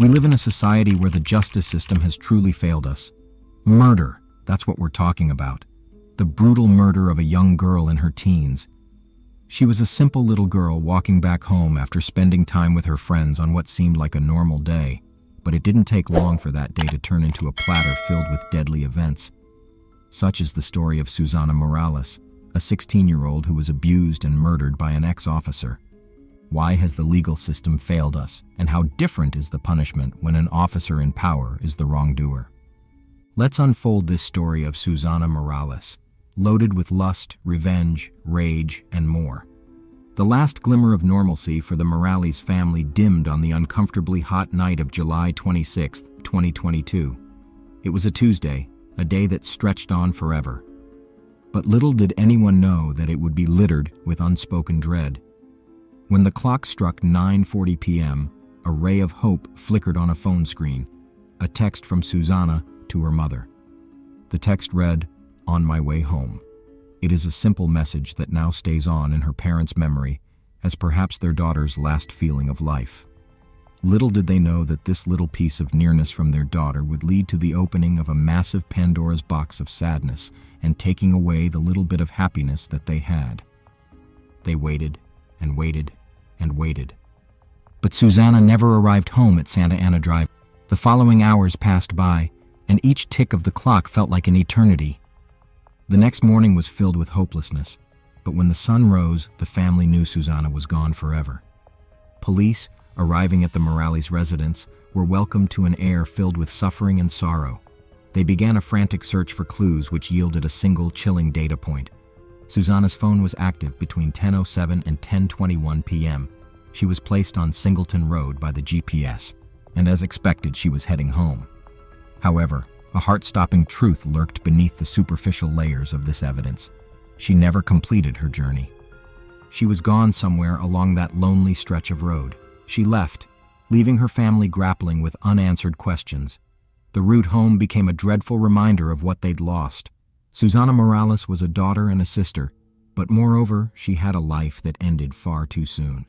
We live in a society where the justice system has truly failed us. Murder, that's what we're talking about. The brutal murder of a young girl in her teens. She was a simple little girl walking back home after spending time with her friends on what seemed like a normal day, but it didn't take long for that day to turn into a platter filled with deadly events. Such is the story of Susana Morales, a 16-year-old who was abused and murdered by an ex-officer. Why has the legal system failed us, and how different is the punishment when an officer in power is the wrongdoer? Let's unfold this story of Susana Morales, loaded with lust, revenge, rage, and more. The last glimmer of normalcy for the Morales family dimmed on the uncomfortably hot night of July 26, 2022. It was a Tuesday, a day that stretched on forever. But little did anyone know that it would be littered with unspoken dread. When the clock struck 9:40 p.m., a ray of hope flickered on a phone screen, a text from Susana to her mother. The text read, "On my way home." It is a simple message that now stays on in her parents' memory as perhaps their daughter's last feeling of life. Little did they know that this little piece of nearness from their daughter would lead to the opening of a massive Pandora's box of sadness and taking away the little bit of happiness that they had. They waited and waited and waited. But Susana never arrived home at Santa Ana Drive. The following hours passed by, and each tick of the clock felt like an eternity. The next morning was filled with hopelessness, but when the sun rose, the family knew Susana was gone forever. Police, arriving at the Morales residence, were welcomed to an air filled with suffering and sorrow. They began a frantic search for clues which yielded a single chilling data point. Susana's phone was active between 10:07 and 10:21 p.m. She was placed on Singleton Road by the GPS, and as expected, she was heading home. However, a heart-stopping truth lurked beneath the superficial layers of this evidence. She never completed her journey. She was gone somewhere along that lonely stretch of road. She left, leaving her family grappling with unanswered questions. The route home became a dreadful reminder of what they'd lost. Susana Morales was a daughter and a sister, but moreover, she had a life that ended far too soon.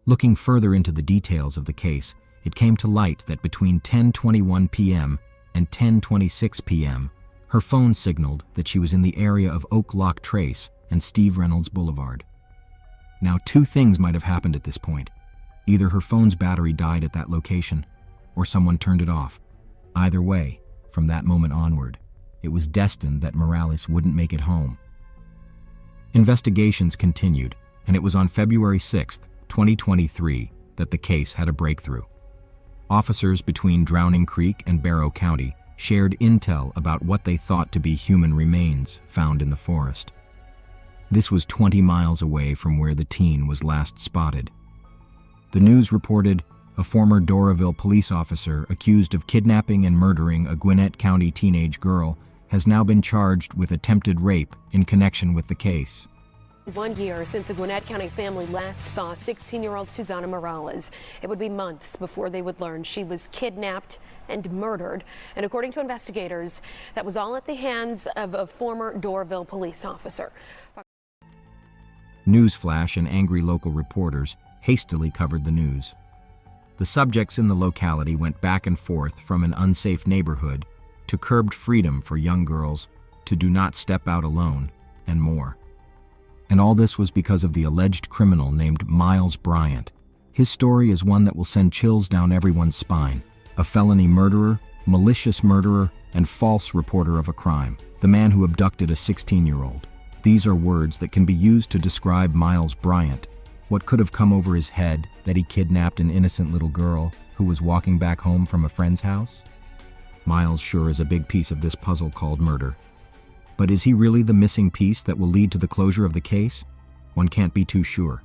Looking further into the details of the case, it came to light that between 10:21 p.m. and 10:26 p.m., her phone signaled that she was in the area of Oak Lock Trace and Steve Reynolds Boulevard. Now, two things might have happened at this point. Either her phone's battery died at that location, or someone turned it off. Either way, from that moment onward, it was destined that Morales wouldn't make it home. Investigations continued, and it was on February 6, 2023, that the case had a breakthrough. Officers between Drowning Creek and Barrow County shared intel about what they thought to be human remains found in the forest. This was 20 miles away from where the teen was last spotted. The news reported a former Doraville police officer accused of kidnapping and murdering a Gwinnett County teenage girl has now been charged with attempted rape in connection with the case. 1 year since the Gwinnett County family last saw 16-year-old Susana Morales. It would be months before they would learn she was kidnapped and murdered. And according to investigators, that was all at the hands of a former Doraville police officer. Newsflash and angry local reporters hastily covered the news. The subjects in the locality went back and forth from an unsafe neighborhood to curbed freedom for young girls, to do not step out alone, and more. And all this was because of the alleged criminal named Miles Bryant. His story is one that will send chills down everyone's spine. A felony murderer, malicious murderer, and false reporter of a crime. The man who abducted a 16-year-old. These are words that can be used to describe Miles Bryant. What could have come over his head that he kidnapped an innocent little girl who was walking back home from a friend's house? Miles sure is a big piece of this puzzle called murder. But is he really the missing piece that will lead to the closure of the case? One can't be too sure.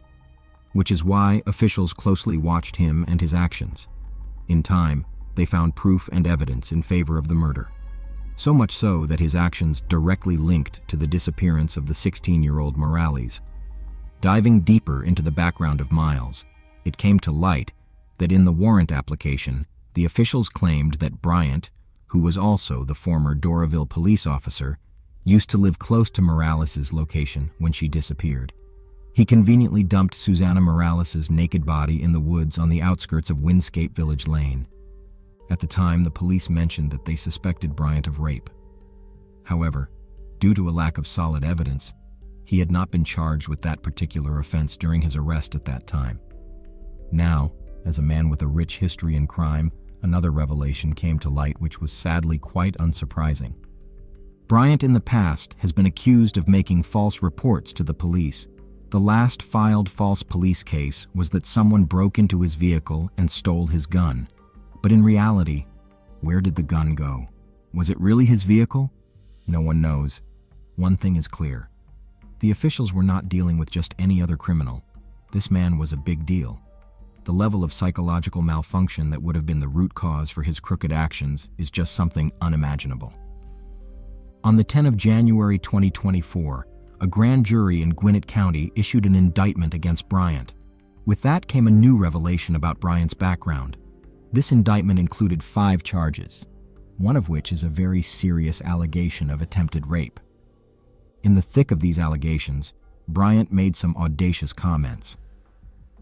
Which is why officials closely watched him and his actions. In time, they found proof and evidence in favor of the murder. So much so that his actions directly linked to the disappearance of the 16-year-old Morales. Diving deeper into the background of Miles, it came to light that in the warrant application, the officials claimed that Bryant, who was also the former Doraville police officer, used to live close to Morales' location when she disappeared. He conveniently dumped Susana Morales' naked body in the woods on the outskirts of Windscape Village Lane. At the time, the police mentioned that they suspected Bryant of rape. However, due to a lack of solid evidence, he had not been charged with that particular offense during his arrest at that time. Now, as a man with a rich history in crime, another revelation came to light which was sadly quite unsurprising. Bryant in the past has been accused of making false reports to the police. The last filed false police case was that someone broke into his vehicle and stole his gun. But in reality, where did the gun go? Was it really his vehicle? No one knows. One thing is clear. The officials were not dealing with just any other criminal. This man was a big deal. The level of psychological malfunction that would have been the root cause for his crooked actions is just something unimaginable. On the 10th of January 2024, a grand jury in Gwinnett County issued an indictment against Bryant. With that came a new revelation about Bryant's background. This indictment included 5 charges, one of which is a very serious allegation of attempted rape. In the thick of these allegations, Bryant made some audacious comments.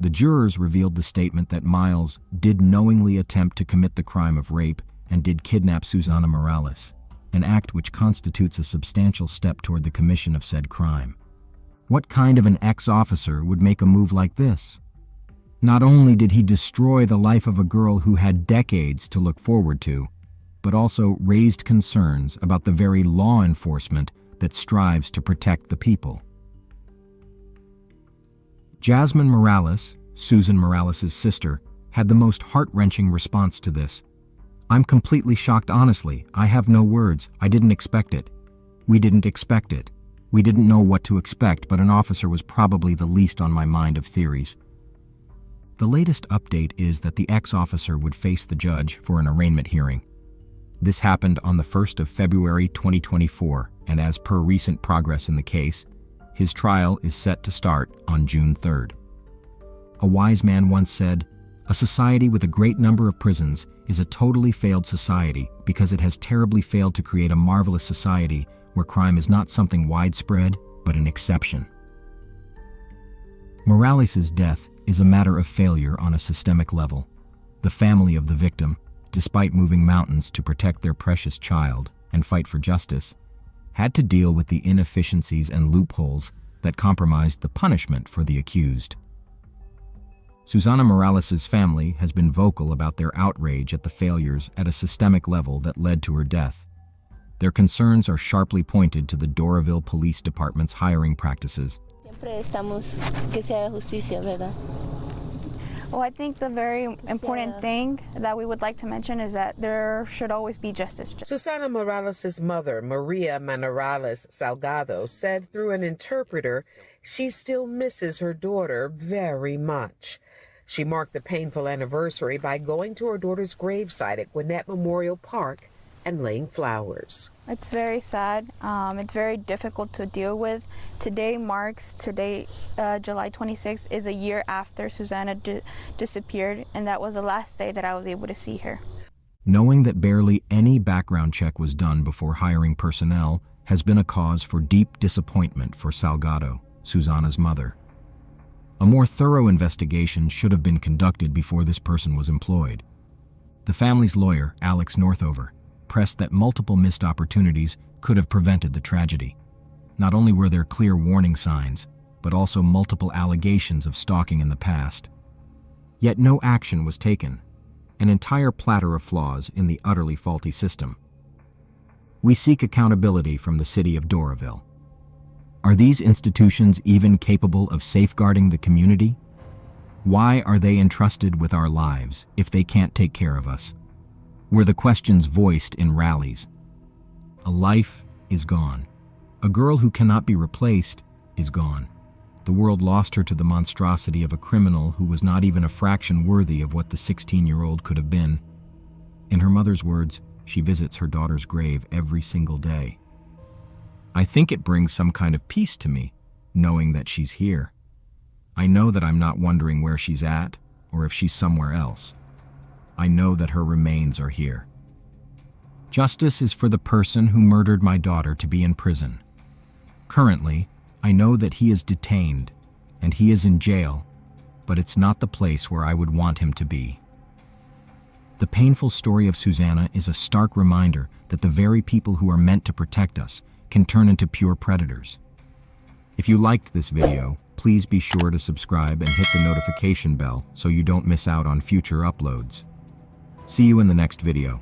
The jurors revealed the statement that Miles did knowingly attempt to commit the crime of rape and did kidnap Susana Morales, an act which constitutes a substantial step toward the commission of said crime. What kind of an ex-officer would make a move like this? Not only did he destroy the life of a girl who had decades to look forward to, but also raised concerns about the very law enforcement that strives to protect the people. Jasmine Morales, Susan Morales' sister, had the most heart-wrenching response to this. "I'm completely shocked, honestly. I have no words. I didn't expect it. We didn't expect it. We didn't know what to expect, but an officer was probably the least on my mind of theories." The latest update is that the ex-officer would face the judge for an arraignment hearing. This happened on the 1st of February 2024, and as per recent progress in the case, his trial is set to start on June 3rd. A wise man once said, "A society with a great number of prisons is a totally failed society because it has terribly failed to create a marvelous society where crime is not something widespread, but an exception." Morales' death is a matter of failure on a systemic level. The family of the victim, despite moving mountains to protect their precious child and fight for justice, had to deal with the inefficiencies and loopholes that compromised the punishment for the accused. Susana Morales' family has been vocal about their outrage at the failures at a systemic level that led to her death. Their concerns are sharply pointed to the Doraville Police Department's hiring practices. Well, I think the very important thing that we would like to mention is that there should always be justice. Susana Morales' mother, Maria Morales Salgado, said through an interpreter she still misses her daughter very much. She marked the painful anniversary by going to her daughter's gravesite at Gwinnett Memorial Park and laying flowers. It's very sad. It's very difficult to deal with. Today, July 26th, is a year after Susana disappeared, and that was the last day that I was able to see her. Knowing that barely any background check was done before hiring personnel has been a cause for deep disappointment for Salgado, Susana's mother. A more thorough investigation should have been conducted before this person was employed. The family's lawyer, Alex Northover, pressed that multiple missed opportunities could have prevented the tragedy. Not only were there clear warning signs, but also multiple allegations of stalking in the past. Yet no action was taken, an entire platter of flaws in the utterly faulty system. We seek accountability from the city of Doraville. Are these institutions even capable of safeguarding the community? Why are they entrusted with our lives if they can't take care of us? Were the questions voiced in rallies. A life is gone. A girl who cannot be replaced is gone. The world lost her to the monstrosity of a criminal who was not even a fraction worthy of what the 16-year-old could have been. In her mother's words, she visits her daughter's grave every single day. I think it brings some kind of peace to me, knowing that she's here. I know that I'm not wondering where she's at or if she's somewhere else. I know that her remains are here. Justice is for the person who murdered my daughter to be in prison. Currently, I know that he is detained and he is in jail, but it's not the place where I would want him to be. The painful story of Susana is a stark reminder that the very people who are meant to protect us can turn into pure predators. If you liked this video, please be sure to subscribe and hit the notification bell so you don't miss out on future uploads. See you in the next video.